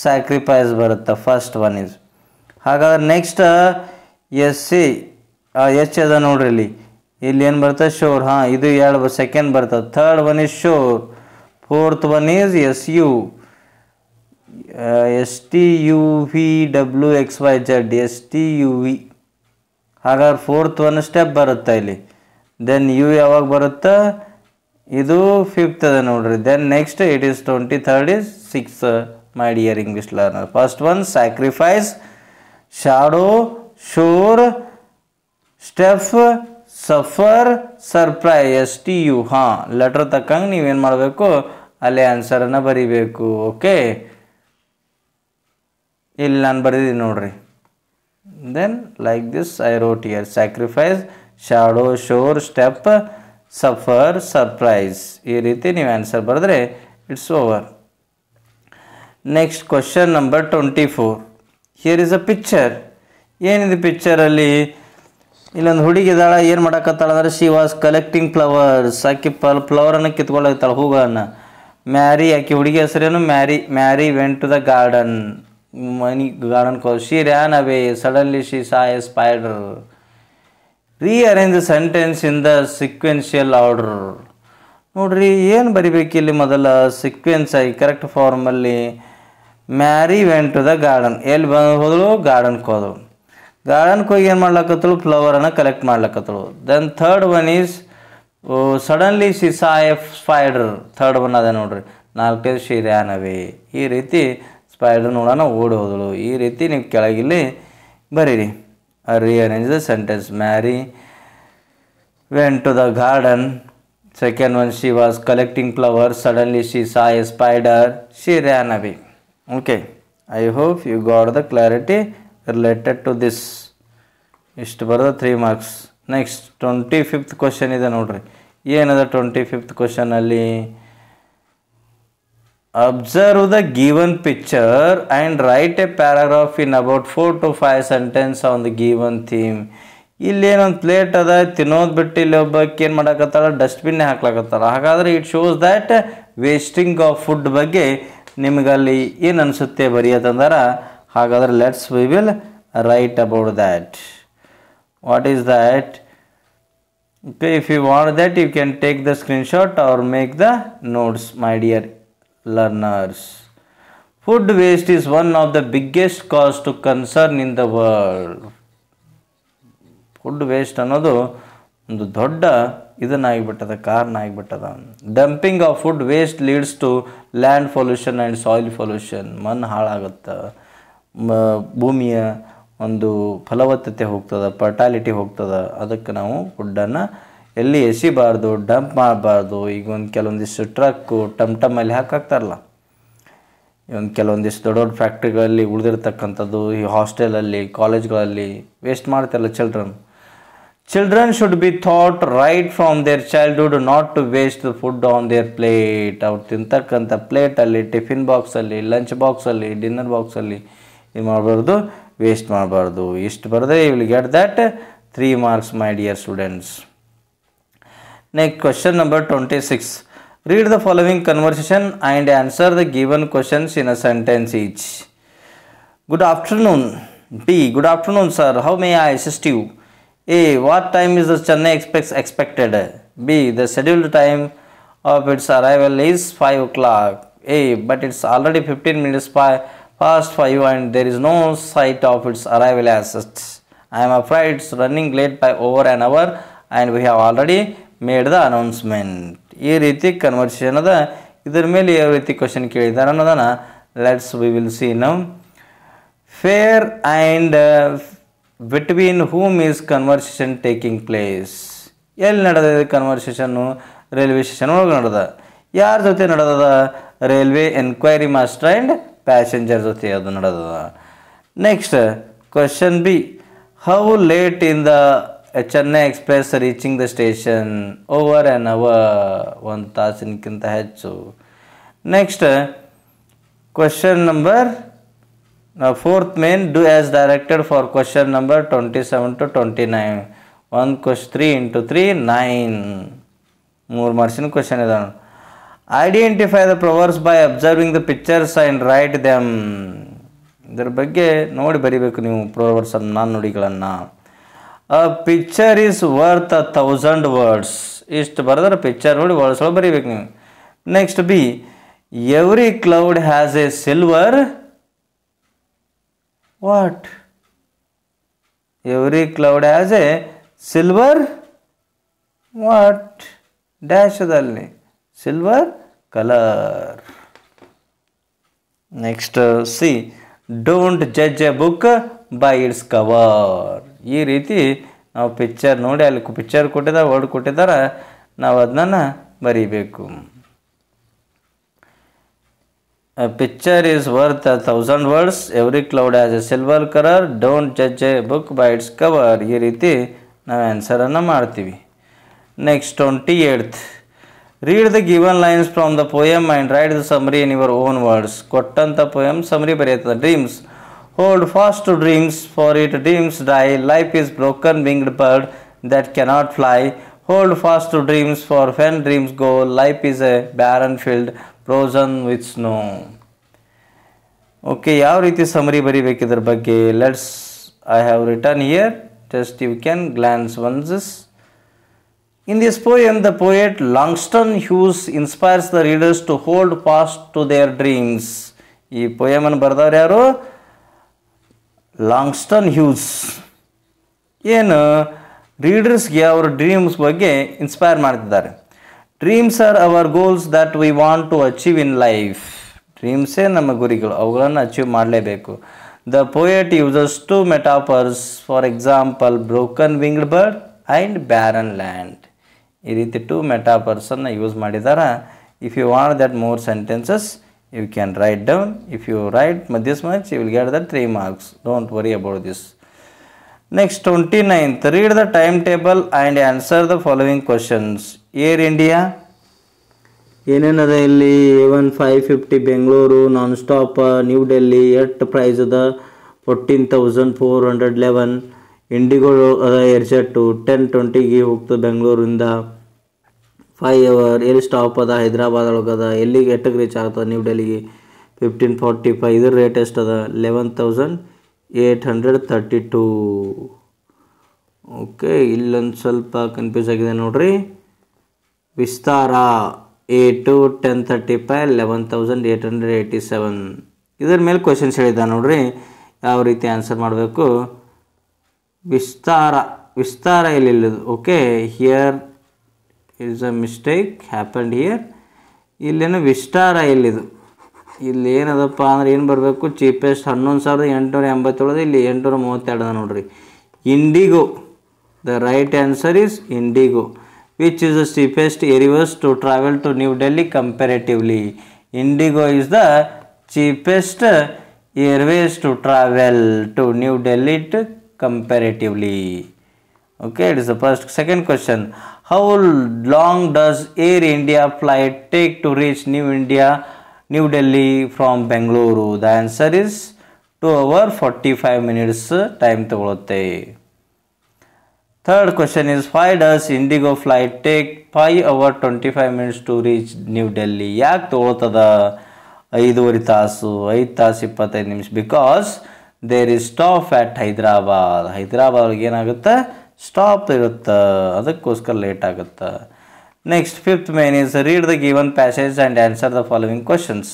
ಸ್ಯಾಕ್ರಿಫೈಸ್ ಬರುತ್ತೆ. First one is. ಹಾಗಾದ್ರೆ ನೆಕ್ಸ್ಟ್ ಎಚ್ ಅದ ನೋಡ್ರಿ. ಇಲ್ಲಿ ಏನು ಬರುತ್ತೆ, ಶೋರ್. ಹಾಂ, ಇದು 2 ಸೆಕೆಂಡ್ ಬರ್ತದೆ. Third one is sure. Fourth one is SUVWXYZ. STUV. ಹಾಗಾದ್ರೆ ಫೋರ್ತ್ ಒನ್ ಸ್ಟೆಪ್ ಬರುತ್ತೆ ಇಲ್ಲಿ. ದೆನ್ ಯು ಯಾವಾಗ ಬರುತ್ತೆ, ಇದು 5th ಅದ ನೋಡ್ರಿ. Then next it is 23rd is 6th my dear English learner. First one sacrifice, shadow, shore, step, suffer, surprise, STU. ಹಾಂ, letter ತಕ್ಕಂಗೆ ನೀವೇನು ಮಾಡಬೇಕು, ಅಲ್ಲೇ ಆನ್ಸರನ್ನು ಬರೀಬೇಕು. ಓಕೆ, ಇಲ್ಲಿ ನಾನು ಬರೀತೀನಿ ನೋಡ್ರಿ. Then like this I wrote here, sacrifice, shadow, shore, step, suffer, surprise. ಈ ರೀತಿ ನೀವು ಆನ್ಸರ್ ಬರೆದ್ರೆ it's over. Next question number 24. Here is a picture. ಏನಿದೆ ಪಿಕ್ಚರಲ್ಲಿ, ಇಲ್ಲೊಂದು ಹುಡುಗಿ ಇದ್ದಾಳ. ಏನು ಮಾಡಕತ್ತಾಳ ಅಂದ್ರೆ, ಶಿ ವಾಸ್ ಕಲೆಕ್ಟಿಂಗ್ ಫ್ಲವರ್ಸ್. ಆಕೆ ಫ್ಲವರನ್ನು ಕಿತ್ಕೊಳ್ಳೋಗ್ತಾಳೆ, ಹೂಗಳನ್ನು. ಮ್ಯಾರಿ, ಆಕೆ ಹುಡುಗಿ ಹೆಸರೇನು, Mary went to the garden. Garden ಕಾಲ್. She ran away. Suddenly she saw a spider. Rearrange the sentence in the sequential order. ನೋಡ್ರಿ, ಏನು ಬರಿಬೇಕಿಲ್ಲಿ ಮೊದಲ ಸಿಕ್ವೆನ್ಸ್ ಆಗಿ ಕರೆಕ್ಟ್ ಫಾರ್ಮಲ್ಲಿ. Mary went to the garden. ಎಲ್ಲಿ ಹೋದಳು, ಗಾರ್ಡನ್ಗೆ ಹೋದಳು. ಗಾರ್ಡನ್ಗೆ ಹೋಗಿ ಏನು ಮಾಡ್ಲಕತ್ತಳು, ಫ್ಲವರನ್ನು ಕಲೆಕ್ಟ್ ಮಾಡ್ಲಕತ್ತಳು. Then third one is suddenly she saw a spider. Third one ಅದ ನೋಡ್ರಿ. 4ನೇದು ಶಿ ರ್ಯಾನ್ ಅವೇ. ಈ ರೀತಿ ಸ್ಪೈಡರ್ ನೋಡೋಣ ಓಡಿ ಹೋದಳು. ಈ ರೀತಿ ನೀವು ಕೆಳಗಿಲ್ಲಿ ಬರೀರಿ. Rearrange the sentence. Mary went to the garden. Second one, she was collecting flowers. Suddenly she saw a spider. She ran away. Okay, I hope you got the clarity related to this. ಇಷ್ಟು ಬರೋದು 3 marks. Next 25th question ಇದೆ ನೋಡ್ರಿ. ಏನದ 25th ಕ್ವಶನಲ್ಲಿ, observe the given picture and write a paragraph in about 4 to 5 sentence on the given theme. ಇಲ್ಲೇನೊಂದು plate ಅದ, ತಿನ್ನೋದು ಬಿಟ್ಟು ಇಲ್ಲಿ ಒಬ್ಬಕ್ಕೆ ಏನು ಮಾಡಕತ್ತಾಳ, ಡಸ್ಟ್ಬಿನ್ನೇ ಹಾಕ್ಲಾಕತ್ತಾಳ. ಹಾಗಾದರೆ it shows that wasting of food ಬಗ್ಗೆ ನಿಮಗಲ್ಲಿ ಏನು ಅನಿಸುತ್ತೆ ಬರೆಯೋದಂದ್ರೆ. ಹಾಗಾದರೆ let's we will write about that. What is that? Okay, if you want that, you can take the screenshot or make the notes, my dear learners. Food waste is one of the biggest cause to concern in the world. Food waste ಅನ್ನೋದು ಒಂದು ದೊಡ್ಡ ಇದನ್ನಾಗಿಬಿಟ್ಟದ, ಕಾರಣ ಆಗಿಬಿಟ್ಟದ. Dumping of food waste leads to land pollution and soil pollution. ಮಣ್ಣು ಹಾಳಾಗುತ್ತೆ, ಭೂಮಿಯ ಒಂದು ಫಲವತ್ತತೆ ಹೋಗ್ತದೆ, ಫರ್ಟಾಲಿಟಿ ಹೋಗ್ತದೆ. ಅದಕ್ಕೆ ನಾವು ಫುಡ್ಡನ್ನು ಎಲ್ಲಿ ಎಸಿಬಾರ್ದು, ಡಂಪ್ ಮಾಡಬಾರ್ದು. ಈಗ ಒಂದು ಕೆಲವೊಂದಿಷ್ಟು ಟ್ರಕ್ಕು ಟಮ್ಟಮ್ಮಲ್ಲಿ ಹಾಕ್ತಾರಲ್ಲ, ಒಂದು ಕೆಲವೊಂದಿಷ್ಟು ದೊಡ್ಡ ದೊಡ್ಡ ಫ್ಯಾಕ್ಟ್ರಿಗಳಲ್ಲಿ ಉಳಿದಿರ್ತಕ್ಕಂಥದ್ದು, ಈ ಹಾಸ್ಟೆಲಲ್ಲಿ ಕಾಲೇಜ್ಗಳಲ್ಲಿ ವೇಸ್ಟ್ ಮಾಡ್ತಾರಲ್ಲ Children should be taught right from their childhood not to waste the food on their plate. ಅವ್ರು ತಿಂತಕ್ಕಂಥ ಪ್ಲೇಟಲ್ಲಿ, ಟಿಫಿನ್ ಬಾಕ್ಸಲ್ಲಿ, ಲಂಚ್ ಬಾಕ್ಸಲ್ಲಿ, ಡಿನ್ನರ್ ಬಾಕ್ಸಲ್ಲಿ ಇದು ಮಾಡಬಾರ್ದು, ವೇಸ್ಟ್ ಮಾಡಬಾರ್ದು. ಇಷ್ಟು ಬರೆದ್ರೆ you will get that 3 marks, my dear students. Next question number 26. Read the following conversation and answer the given questions in a sentence each. Good afternoon. B. Good afternoon, sir. How may I assist you? A. What time is the Chennai Express expected? B. The scheduled time of its arrival is 5 o'clock. A. But it's already 15 minutes past 5 and there is no sight of its arrival as such. I am afraid it's running late by over an hour and we have already made the announcement. ಈ ರೀತಿ conversation ಅದ. ಇದರ ಮೇಲೆ ಯಾವ ರೀತಿ question ಕೇಳಿದ್ದಾರೆ ಅನ್ನೋದನ್ನ we will see now. Fair and between whom is conversation taking place? ಎಲ್ಲಿ ನಡೆದಿದೆ ಕನ್ವರ್ಸೇಷನ್ನು? ರೈಲ್ವೆ ಸ್ಟೇಷನ್ ಒಳಗೆ ನಡೆದ. ಯಾರ ಜೊತೆ ನಡೆದದ? Railway enquiry master and passenger ಜೊತೆ ಅದು ನಡೆದದ. Next question B. How late in the Chennai express reaching the station? Over an hour, ಒಂದು ತಾಸಿನಕ್ಕಿಂತ ಹೆಚ್ಚು. Next question number 4th main, do as directed for question number 27 to 29. 1 question 3 into 3 9. 3 marks question is. Identify the proverbs by observing the pictures and write them. ಇದರ ಬಗ್ಗೆ ನೋಡಿ ಬರಿಬೇಕು ನೀವು proverbs ಅನ್ನು, ನಾಣ್ಣುಡಿಗಳನ್ನು. A picture is worth 1,000 words. ಇಷ್ಟು ಬರೆದ್ರೆ picture ನೋಡಿ words ಒಳಗೆ ಬರಿಬೇಕು ನೀವು. Next B. Every cloud has a silver. What? Every cloud has a silver what? Dash ದಲ್ಲಿ silver color. Next C. Don't judge a book by its cover. ಈ ರೀತಿ ನಾವು ಪಿಕ್ಚರ್ ನೋಡಿ, ಅಲ್ಲಿ ಪಿಕ್ಚರ್ ಕೊಟ್ಟಿದ್ದಾರೆ, ವರ್ಡ್ ಕೊಟ್ಟಿದ್ದಾರೆ, ನಾವು ಅದನ್ನ ಬರೀಬೇಕು. A picture is worth 1,000 words. Every cloud has a silver color. Don't judge a book by its cover. ಈ ರೀತಿ ನಾವು ಆನ್ಸರನ್ನು ಮಾಡ್ತೀವಿ. Next 28th. Read the given lines from the poem and write the summary in your own words. ಕೊಟ್ಟಂಥ poem summary ಬರೆಯುತ್ತದೆ. Dreams. Hold fast to dreams, for it dreams die. Life is broken winged bird that cannot fly. Hold fast to dreams, for when dreams go, life is a barren field frozen with snow. Okay, ಯಾವ ರೀತಿ summary ಬರಿಬೇಕು ಇದರ ಬಗ್ಗೆ? I have written here, just you can glance once this. In this poem, the poet Langston Hughes inspires the readers to hold fast to their dreams. ಈ poem ಅನ್ನು ಬರೆದವರು ಯಾರು? Langston Hughes. ಏನು ರೀಡರ್ಸ್ಗೆ ಅವರ ಡ್ರೀಮ್ಸ್ ಬಗ್ಗೆ ಇನ್ಸ್ಪೈರ್ ಮಾಡ್ತಿದ್ದಾರೆ. Dreams are our goals that we want to achieve in life. ಡ್ರೀಮ್ಸೇ ನಮ್ಮ ಗುರಿಗಳು, ಅವುಗಳನ್ನು ಅಚೀವ್ ಮಾಡಲೇಬೇಕು. The poet uses 2 metaphors, for example broken winged bird and barren land. ಈ ರೀತಿ 2 ಮೆಟಾಫರ್ಸನ್ನು ಯೂಸ್ ಮಾಡಿದ್ದಾರೆ. If you want that more sentences you can write down. If you write this much, you will get the 3 marks. Don't worry about this. Next 29th. Read the timetable and answer the following questions. Air India ಏನೇನದ ಇಲ್ಲಿ? 1550 Bengaluru non stop, new Delhi at price ಅದ 14,411. IndiGo ಅದ ಏರ್ಜೆಟ್ಟು 10:20ಗೆ ಹೋಗ್ತದೆ ಬೆಂಗಳೂರಿಂದ, 5 hour. ಎಲ್ಲಿ stop ಅದ? ಹೈದ್ರಾಬಾದ್ ಒಳಗದ. ಎಲ್ಲಿಗೆ ಎಟ್ಟಕ್ಕೆ reach ಆಗ್ತದೆ? ನ್ಯೂ ಡೆಲ್ಲಿಗೆ 15:45. ಇದ್ರ ರೇಟ್ ಎಷ್ಟದ? 11,832. ಓಕೆ, ಇಲ್ಲೊಂದು ಸ್ವಲ್ಪ ಕನ್ಫ್ಯೂಸ್ ಆಗಿದೆ ನೋಡ್ರಿ. ವಿಸ್ತಾರ A2 1035 11,887 ಇದರ ಮೇಲೆ ಕ್ವಶನ್ಸ್ ಹೇಳಿದ ನೋಡ್ರಿ. ಯಾವ ರೀತಿ ಆನ್ಸರ್ ಮಾಡಬೇಕು. ವಿಸ್ತಾರ ಇಲ್ಲಿಲ್ಲದು. Okay, here is a mistake happened here. ಇಲ್ಲೇನು ವಿಸ್ತಾರ ಇಲ್ಲಿದು. ಇಲ್ಲಿ ಏನದಪ್ಪ ಅಂದ್ರೆ ಏನು ಬರಬೇಕು, ಚೀಪೆಸ್ಟ್ 11,887, ಇಲ್ಲಿ 832 ನೋಡ್ರಿ. IndiGo, the right answer is IndiGo. Which is the cheapest airways to travel to New Delhi comparatively? Indigo is the cheapest airways to travel to New Delhi comparatively. Okay, it is the first. Second question. How long does Air India flight take to reach New Delhi from Bengaluru? The answer is 2 hours 45 minutes time ತಗೊಳುತ್ತೆ. Third question is, why does Indigo flight take 5 hours 25 minutes to reach New Delhi? ಯಾಕೆ ತಗೊಳ್ತದ 5.5 ತಾಸು 5 ತಾಸು 25 ನಿಮಿಷ? Because there is stop ಆಟ್ ಹೈದರಾಬಾದ್ಗೆ ಏನಾಗುತ್ತೆ, stop ಇರುತ್ತೆ, ಅದಕ್ಕೋಸ್ಕರ late ಆಗುತ್ತೆ. Next fifth main is, read the given passage and answer the following questions.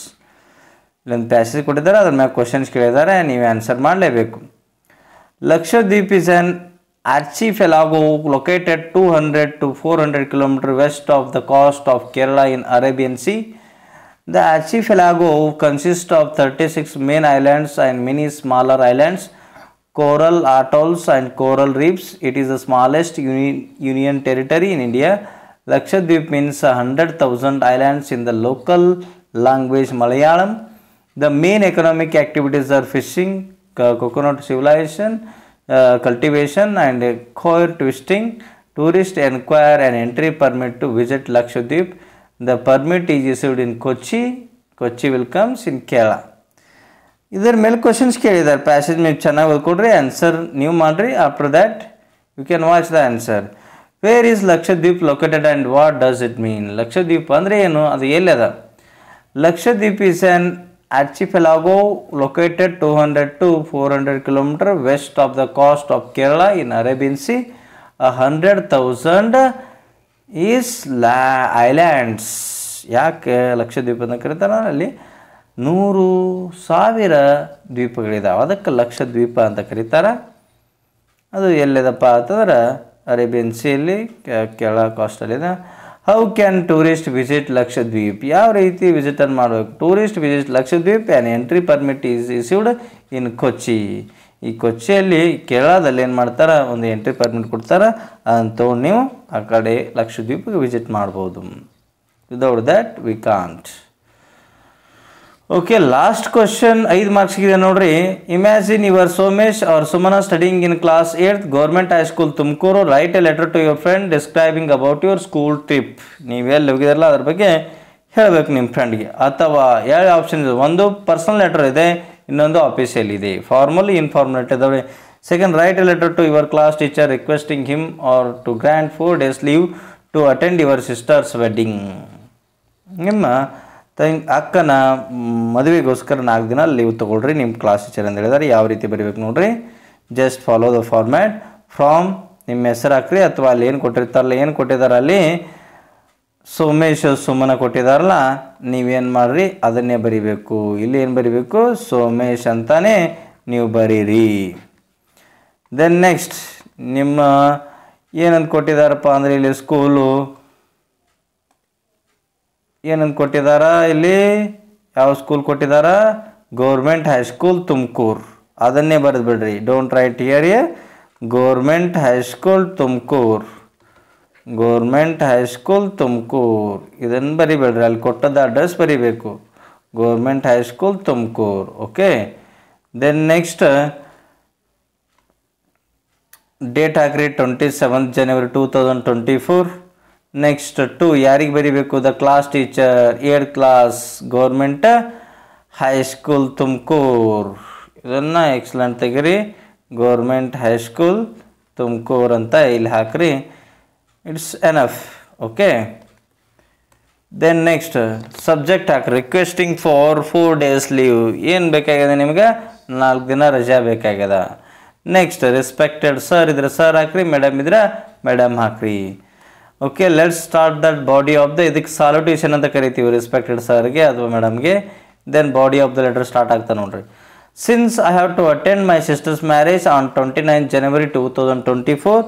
ಇಲ್ಲೊಂದು passage ಕೊಟ್ಟಿದ್ದಾರೆ, ಅದ್ರ ಮ್ಯಾಗ ಕ್ವಶನ್ಸ್ ಕೇಳಿದ್ದಾರೆ, ನೀವು ಆನ್ಸರ್ ಮಾಡಲೇಬೇಕು. Lakshadweep is on archipelago located 200 to 400 km west of the coast of Kerala in Arabian Sea. The archipelago consists of 36 main islands and many smaller islands, coral atolls and coral reefs. It is the smallest union territory in India. Lakshadweep means 100,000 islands in the local language Malayalam. The main economic activities are fishing, coconut civilization, cultivation and coir twisting. Tourists acquire an entry permit to visit Lakshadweep. The permit is issued in Kochi. Kochi will comes in Kerala. ಇದರ ಮೇಲೆ questions ಕೇಳಿದ್ದಾರೆ. Passage ನೀವು ಚೆನ್ನಾಗಿ ಓದ್ಕೊಡ್ರಿ, answer ನೀವು ಮಾಡಿರಿ. After that you can watch the answer. Where is Lakshadweep located and what does it mean? Lakshadweep ಅಂದರೆ ಏನು, ಅದು ಎಲ್ಲದ? Lakshadweep is an archipelago located 200 to 400 km west of the coast of Kerala in Arabian Sea. 100,000 is islands. ಯಾಕೆ ಲಕ್ಷದ್ವೀಪ ಅಂತ ಕರೀತಾರೆ? ಅಲ್ಲಿ 100,000 ದ್ವೀಪಗಳಿದಾವೆ, ಅದಕ್ಕೆ ಲಕ್ಷದ್ವೀಪ ಅಂತ ಕರೀತಾರೆ. ಅದು ಎಲ್ಲಿದಪ್ಪ ಅಂತಂದ್ರೆ ಅರೇಬಿಯನ್ ಸಿಯಲ್ಲಿ ಕೇರಳ ಕಾಸ್ಟಲ್ಲಿದೆ. How can tourist visit Lakshadweep? ಯಾವ ರೀತಿ ವಿಸಿಟರ್ ಮಾಡಬೇಕು? Tourist visit Lakshadweep an entry permit is issued in Kochi. ಈ ಕೊಚ್ಚಿಯಲ್ಲಿ ಕೇರಳದಲ್ಲಿ ಏನು ಮಾಡ್ತಾರೆ, ಒಂದು ಎಂಟ್ರಿ ಪರ್ಮಿಟ್ ಕೊಡ್ತಾರೆ, ಅದನ್ನು ತೊಗೊಂಡು ನೀವು ಆ ಕಡೆ ಲಕ್ಷದ್ವೀಪಿಗೆ ವಿಸಿಟ್ ಮಾಡ್ಬೋದು. Without that we can't. Okay, last question 5 ಮಾರ್ಕ್ಸ್ಗಿದೆ ನೋಡ್ರಿ. Imagine your Somesh or Sumana studying in class 8th government high school Tumakuru. Write a letter to your friend describing about your school trip. ನೀವು ಎಲ್ಲಿ ಹೋಗಿದಾರಲ್ಲ ಅದ್ರ ಬಗ್ಗೆ ಹೇಳಬೇಕು ನಿಮ್ಮ ಫ್ರೆಂಡ್ಗೆ. ಅಥವಾ ಎರಡು ಆಪ್ಷನ್ ಇದೆ, ಒಂದು ಪರ್ಸನಲ್ ಲೆಟರ್ ಇದೆ, ಇನ್ನೊಂದು ಆಫೀಸಿಯಲ್ ಇದೆ. ಫಾರ್ಮಲ್ ಇನ್ಫಾರ್ಮಲ್ ಲೆಟರ್ ಇದಾವೆ. Second, write a letter to your class teacher requesting him or to grant 4 days leave to attend your sister's wedding. ನಿಮ್ಮ ಅಕ್ಕನ ಮದುವೆಗೋಸ್ಕರ 4 ದಿನ ಲೀವ್ ತೊಗೊಳ್ರಿ ನಿಮ್ಮ ಕ್ಲಾಸ್ ಟೀಚರ್ ಅಂತ ಹೇಳಿದಾರೆ. ಯಾವ ರೀತಿ ಬರೀಬೇಕು ನೋಡ್ರಿ. Just follow the format. From ನಿಮ್ಮ ಹೆಸರು ಹಾಕ್ರಿ, ಅಥವಾ ಅಲ್ಲಿ ಏನು ಕೊಟ್ಟಿರ್ತಾರಲ್ಲ, ಏನು ಕೊಟ್ಟಿದ್ದಾರೆ ಅಲ್ಲಿ ಸೋಮೇಶ್ ಸುಮನ ಕೊಟ್ಟಿದ್ದಾರಲ್ಲ, ನೀವೇನು ಮಾಡಿರಿ ಅದನ್ನೇ ಬರಿಬೇಕು. ಇಲ್ಲಿ ಏನು ಬರಿಬೇಕು, ಸೋಮೇಶ್ ಅಂತಾನೆ ನೀವು ಬರೀರಿ. ದೆನ್ ನೆಕ್ಸ್ಟ್ ನಿಮ್ಮ ಏನಂತ ಕೊಟ್ಟಿದ್ದಾರಪ್ಪ ಅಂದರೆ ಇಲ್ಲಿ ಸ್ಕೂಲು ಏನಂತ ಕೊಟ್ಟಿದ್ದಾರ, ಇಲ್ಲಿ ಯಾವ ಸ್ಕೂಲ್ ಕೊಟ್ಟಿದ್ದಾರ, ಗೌರ್ಮೆಂಟ್ ಹೈಸ್ಕೂಲ್ ತುಮಕೂರು, ಅದನ್ನೇ ಬರೆದು ಬಿಡ್ರಿ. Don't write here a government high school Tumakuru, government high school Tumakuru ಇದನ್ನು ಬರಿಬೇಡ್ರಿ. ಅಲ್ಲಿ ಕೊಟ್ಟದ ಅಡ್ರೆಸ್ ಬರಿಬೇಕು, government high school Tumakuru. Okay, then next date ಹಾಕ್ರಿ 27th January 2024. ನೆಕ್ಸ್ಟ್ 2 ಯಾರಿಗೆ ಬರೀಬೇಕು, the class teacher 8th class government high school Tumakuru. ಇದನ್ನು ಎಕ್ಸಲೆಂಟ್ ತೆಗಿರಿ, ಗೌರ್ಮೆಂಟ್ ಹೈಸ್ಕೂಲ್ ತುಮಕೂರು ಅಂತ ಇಲ್ಲಿ ಹಾಕ್ರಿ. It's enough. Okay, then next subject ಹಾಕ್ರಿ, ರಿಕ್ವೆಸ್ಟಿಂಗ್ ಫಾರ್ 4 days ಲೀವ್. ಏನು ಬೇಕಾಗಿದೆ ನಿಮಗೆ, 4 ದಿನ ರಜಾ ಬೇಕಾಗ್ಯದ. ನೆಕ್ಸ್ಟ್ ರೆಸ್ಪೆಕ್ಟೆಡ್ ಸರ್ ಇದ್ರೆ ಸರ್ ಹಾಕ್ರಿ, ಮೇಡಮ್ ಇದ್ರೆ ಮೇಡಮ್ ಹಾಕ್ರಿ. Okay, let's start that body of the, ಇದಕ್ಕೆ ಸಾಲ್ಯುಟೇಷನ್ ಅಂತ ಕರಿತೀವಿ ರೆಸ್ಪೆಕ್ಟೆಡ್ ಸರ್ಗೆ ಅಥವಾ ಮೇಡಮ್ಗೆ. Then body of the letter start ಆಗ್ತಾ ನೋಡ್ರಿ. Since I have to attend my sister's marriage on 29 January 2024,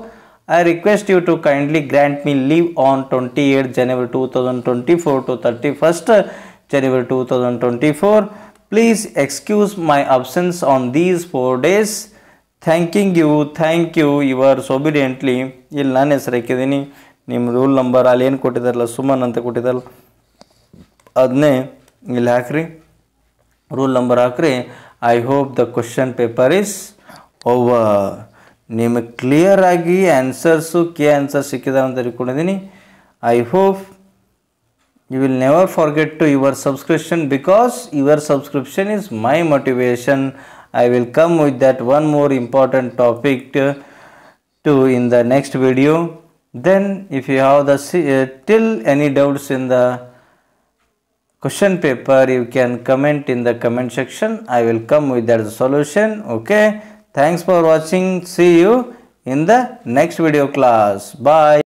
I request you to kindly grant me leave on 28 January 2024 to 31st January 2024. Please excuse my absence on these 4 days. Thank you, yours obediently. ಇಲ್ಲಿ ನಾನು ಹೆಸರು ಹಾಕಿದ್ದೀನಿ, ನಿಮ್ಮ rule number ಅಲ್ಲಿ ಏನು ಕೊಟ್ಟಿದ್ದಾರಲ್ಲ ಸುಮನ್ ಅಂತ ಕೊಟ್ಟಿದ್ದಾರಲ್ಲ ಅದನ್ನೇ ಇಲ್ಲಿ ಹಾಕ್ರಿ, ರೂಲ್ ನಂಬರ್ ಹಾಕ್ರಿ. I hope the question paper is over. ನಿಮಗೆ ಕ್ಲಿಯರ್ ಆಗಿ ಆನ್ಸರ್ಸು ಆನ್ಸರ್ ಸಿಕ್ಕಿದಾವೆ ಅಂತ ತಿಳ್ಕೊಂಡಿದ್ದೀನಿ. I hope you will never forget to your subscription, because your subscription is my motivation. I will come with that one more important topic to in the next video. Then if you have the till any doubts in the question paper, you can comment in the comment section. I will come with that solution. Okay, thanks for watching. See you in the next video class. Bye.